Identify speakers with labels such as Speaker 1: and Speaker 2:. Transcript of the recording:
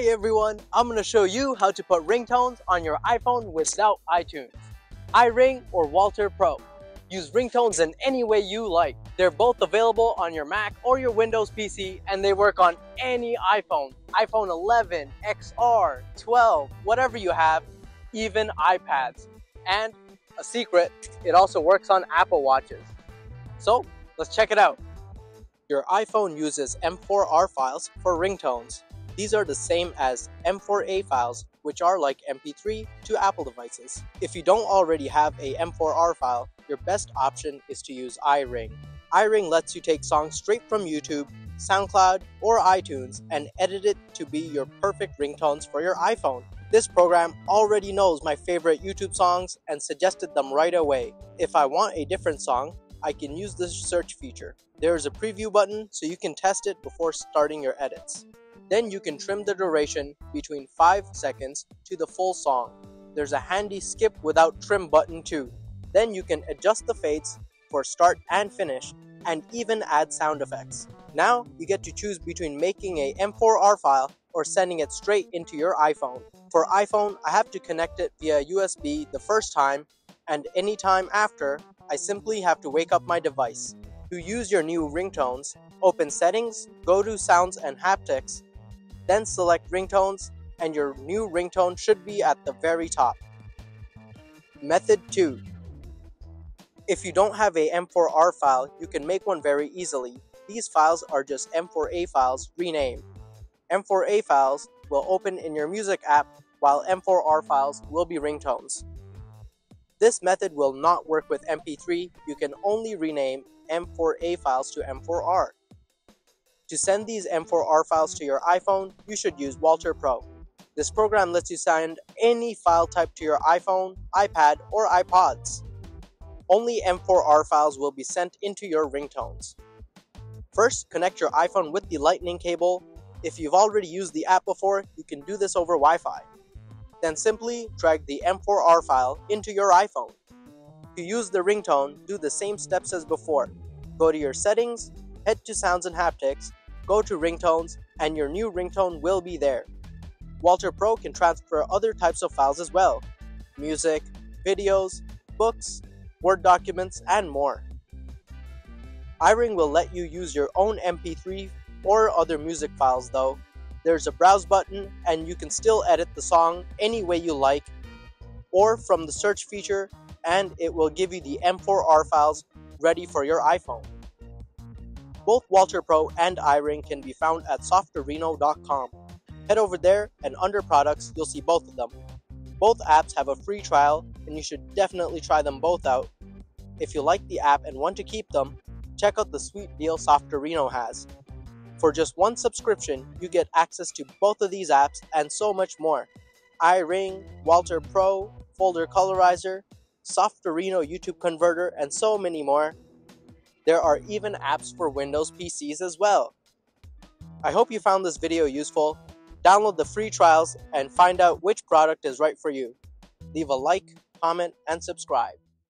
Speaker 1: Hey everyone, I'm going to show you how to put ringtones on your iPhone without iTunes. iRing or Walter Pro. Use ringtones in any way you like. They're both available on your Mac or your Windows PC and they work on any iPhone. iPhone 11, XR, 12, whatever you have, even iPads. And a secret, it also works on Apple Watches. So let's check it out. Your iPhone uses M4R files for ringtones. These are the same as M4A files, which are like MP3 to Apple devices. If you don't already have a M4R file, your best option is to use iRing. iRing lets you take songs straight from YouTube, SoundCloud, or iTunes and edit it to be your perfect ringtones for your iPhone. This program already knows my favorite YouTube songs and suggested them right away. If I want a different song, I can use the search feature. There is a preview button so you can test it before starting your edits. Then you can trim the duration between 5 seconds to the full song. There's a handy skip without trim button too. Then you can adjust the fades for start and finish and even add sound effects. Now you get to choose between making a M4R file or sending it straight into your iPhone. For iPhone, I have to connect it via USB the first time, and anytime after, I simply have to wake up my device. To use your new ringtones, open Settings, go to Sounds and Haptics, then select Ringtones, and your new ringtone should be at the very top. Method 2. If you don't have a M4R file, you can make one very easily. These files are just M4A files renamed. M4A files will open in your music app, while M4R files will be ringtones. This method will not work with MP3. You can only rename M4A files to M4R. To send these M4R files to your iPhone, you should use Walter Pro. This program lets you send any file type to your iPhone, iPad, or iPods. Only M4R files will be sent into your ringtones. First, connect your iPhone with the Lightning cable. If you've already used the app before, you can do this over Wi-Fi. Then simply drag the M4R file into your iPhone. To use the ringtone, do the same steps as before. Go to your settings, head to Sounds and Haptics, go to Ringtones, and your new ringtone will be there. Walter Pro can transfer other types of files as well: music, videos, books, Word documents, and more. iRing will let you use your own MP3 or other music files though. There's a browse button and you can still edit the song any way you like, or from the search feature, and it will give you the M4R files ready for your iPhone. Both Walter Pro and iRing can be found at Softorino.com. Head over there and under products you'll see both of them. Both apps have a free trial and you should definitely try them both out. If you like the app and want to keep them, check out the sweet deal Softorino has. For just one subscription, you get access to both of these apps and so much more. iRing, Walter Pro, Folder Colorizer, Softorino YouTube Converter, and so many more. There are even apps for Windows PCs as well. I hope you found this video useful. Download the free trials and find out which product is right for you. Leave a like, comment, and subscribe.